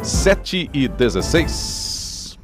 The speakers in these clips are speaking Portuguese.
7h16.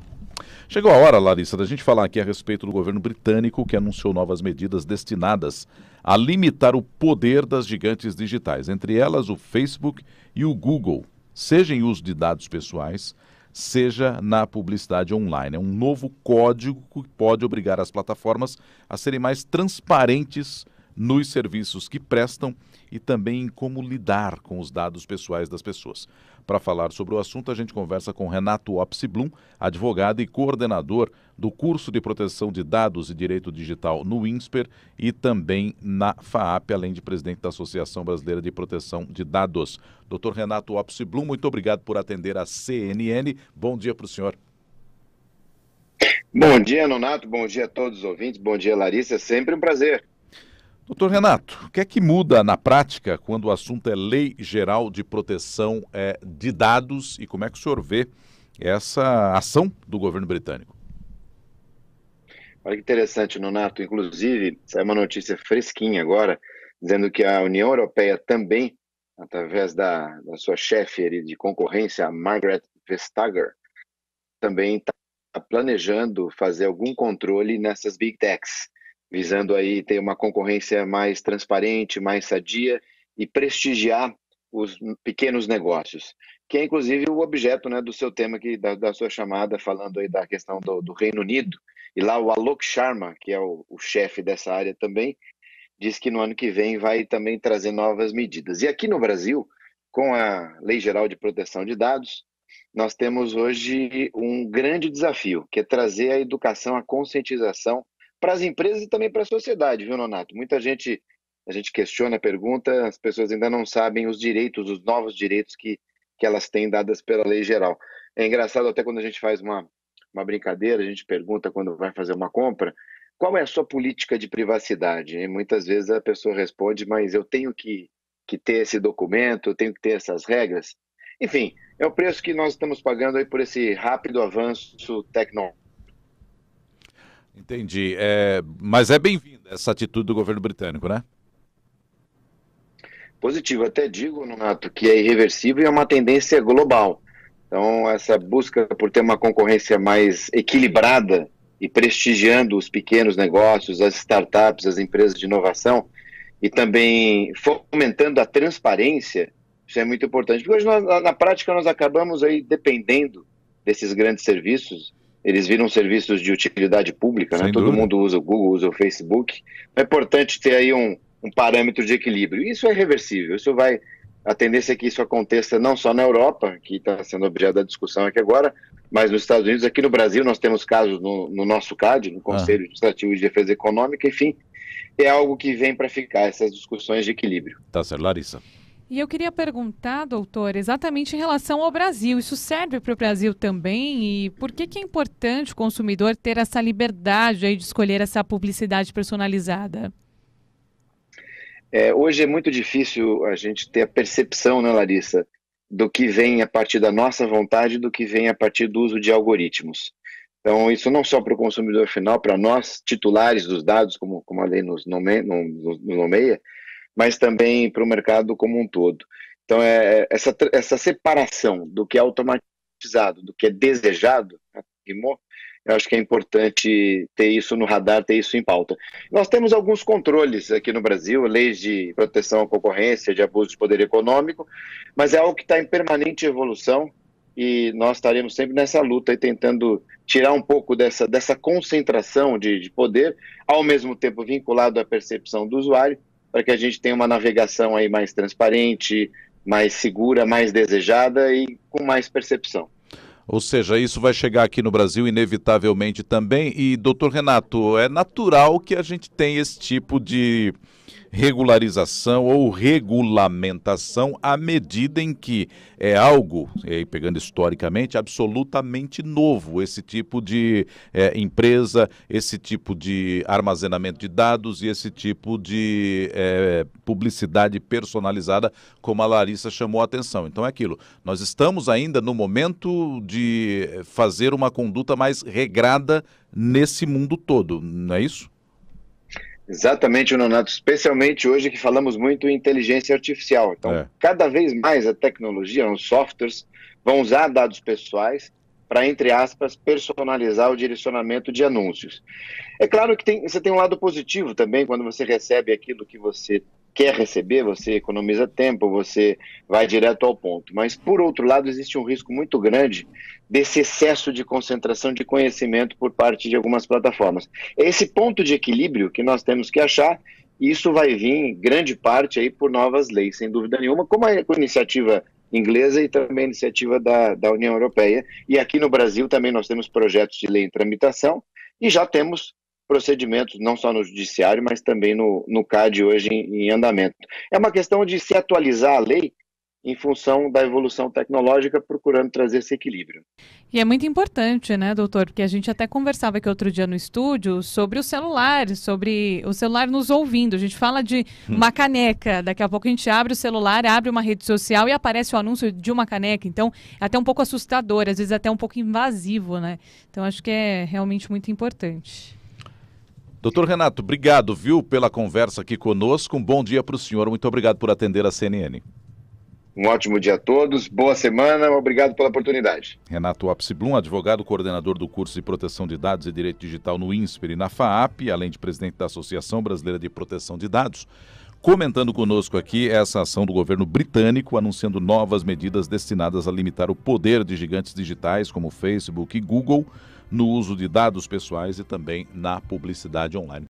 Chegou a hora, Larissa, da gente falar aqui a respeito do governo britânico, que anunciou novas medidas destinadas a limitar o poder das gigantes digitais, entre elas o Facebook e o Google, seja em uso de dados pessoais, seja na publicidade online. É um novo código que pode obrigar as plataformas a serem mais transparentes nos serviços que prestam e também em como lidar com os dados pessoais das pessoas. Para falar sobre o assunto, a gente conversa com Renato Opsi-Blum, advogado e coordenador do curso de proteção de dados e direito digital no INSPER e também na FAAP, além de presidente da Associação Brasileira de Proteção de Dados. Dr. Renato Opsi-Blum, muito obrigado por atender a CNN. Bom dia para o senhor. Bom dia, Nonato. Bom dia a todos os ouvintes. Bom dia, Larissa. É sempre um prazer. Doutor Renato, o que é que muda na prática quando o assunto é Lei Geral de Proteção de Dados e como é que o senhor vê essa ação do governo britânico? Olha que interessante, Nonato. Inclusive, saiu uma notícia fresquinha agora, dizendo que a União Europeia também, através da sua chefe de concorrência, a Margaret Vestager, também está planejando fazer algum controle nessas Big Techs, visando aí ter uma concorrência mais transparente, mais sadia e prestigiar os pequenos negócios, que é inclusive o objeto, né, do seu tema, da sua chamada, falando aí da questão do Reino Unido. E lá o Alok Sharma, que é o chefe dessa área também, diz que no ano que vem vai também trazer novas medidas. E aqui no Brasil, com a Lei Geral de Proteção de Dados, nós temos hoje um grande desafio, que é trazer a educação, a conscientização para as empresas e também para a sociedade, viu, Nonato? Muita gente, a gente questiona, pergunta, as pessoas ainda não sabem os direitos, os novos direitos que elas têm dadas pela lei geral. É engraçado até quando a gente faz uma brincadeira, a gente pergunta quando vai fazer uma compra, qual é a sua política de privacidade? E muitas vezes a pessoa responde, mas eu tenho que ter esse documento, eu tenho que ter essas regras. Enfim, é o preço que nós estamos pagando aí por esse rápido avanço tecnológico. Entendi. Mas é bem-vinda essa atitude do governo britânico, né? Positivo. Até digo, Nonato, que é irreversível e é uma tendência global. Então, essa busca por ter uma concorrência mais equilibrada e prestigiando os pequenos negócios, as startups, as empresas de inovação e também fomentando a transparência, isso é muito importante. Porque hoje, na prática, nós acabamos aí dependendo desses grandes serviços. Eles viram serviços de utilidade pública, né? Todo mundo usa o Google, usa o Facebook. É importante ter aí um parâmetro de equilíbrio. Isso é reversível. A tendência é que isso aconteça não só na Europa, que está sendo objeto da discussão aqui agora, mas nos Estados Unidos. Aqui no Brasil nós temos casos no nosso CAD, no Conselho Administrativo de Defesa Econômica. Enfim, é algo que vem para ficar, essas discussões de equilíbrio. Tá certo, Larissa. E eu queria perguntar, doutor, exatamente em relação ao Brasil. Isso serve para o Brasil também? E por que é importante o consumidor ter essa liberdade aí de escolher essa publicidade personalizada? Hoje é muito difícil a gente ter a percepção, né, Larissa, do que vem a partir da nossa vontade e do que vem a partir do uso de algoritmos. Então, isso não só para o consumidor final, para nós, titulares dos dados, como a lei nos nomeia, mas também para o mercado como um todo. Então, essa separação do que é automatizado, do que é desejado, eu acho que é importante ter isso no radar, ter isso em pauta. Nós temos alguns controles aqui no Brasil, leis de proteção à concorrência, de abuso de poder econômico, mas é algo que está em permanente evolução e nós estaremos sempre nessa luta e tentando tirar um pouco dessa concentração de poder, ao mesmo tempo vinculado à percepção do usuário, para que a gente tenha uma navegação aí mais transparente, mais segura, mais desejada e com mais percepção. Ou seja, isso vai chegar aqui no Brasil inevitavelmente também. E, doutor Renato, é natural que a gente tenha esse tipo de regularização ou regulamentação à medida em que é algo, pegando historicamente, absolutamente novo, esse tipo de empresa, esse tipo de armazenamento de dados e esse tipo de publicidade personalizada, como a Larissa chamou a atenção. Então é aquilo, nós estamos ainda no momento de fazer uma conduta mais regrada nesse mundo todo, não é isso? Exatamente, Nonato, especialmente hoje que falamos muito em inteligência artificial. Então, cada vez mais a tecnologia, os softwares, vão usar dados pessoais para, entre aspas, personalizar o direcionamento de anúncios. É claro que você tem um lado positivo também, quando você recebe aquilo que você quer receber, você economiza tempo, você vai direto ao ponto. Mas, por outro lado, existe um risco muito grande desse excesso de concentração de conhecimento por parte de algumas plataformas. É esse ponto de equilíbrio que nós temos que achar, e isso vai vir, em grande parte, aí, por novas leis, sem dúvida nenhuma, como a iniciativa inglesa e também a iniciativa da União Europeia. E aqui no Brasil também nós temos projetos de lei em tramitação e já temos procedimentos, não só no judiciário, mas também no CAD hoje em andamento. É uma questão de se atualizar a lei em função da evolução tecnológica, procurando trazer esse equilíbrio. E é muito importante, né, doutor? Porque a gente até conversava aqui outro dia no estúdio sobre o celular nos ouvindo. A gente fala de uma caneca, daqui a pouco a gente abre o celular, abre uma rede social e aparece o anúncio de uma caneca. Então, é até um pouco assustador, às vezes até um pouco invasivo, né? Então, acho que é realmente muito importante. Doutor Renato, obrigado, viu, pela conversa aqui conosco. Um bom dia para o senhor. Muito obrigado por atender a CNN. Um ótimo dia a todos, boa semana, obrigado pela oportunidade. Renato Apsiblum, advogado, coordenador do curso de Proteção de Dados e Direito Digital no INSPER e na FAAP, além de presidente da Associação Brasileira de Proteção de Dados, comentando conosco aqui essa ação do governo britânico, anunciando novas medidas destinadas a limitar o poder de gigantes digitais como Facebook e Google no uso de dados pessoais e também na publicidade online.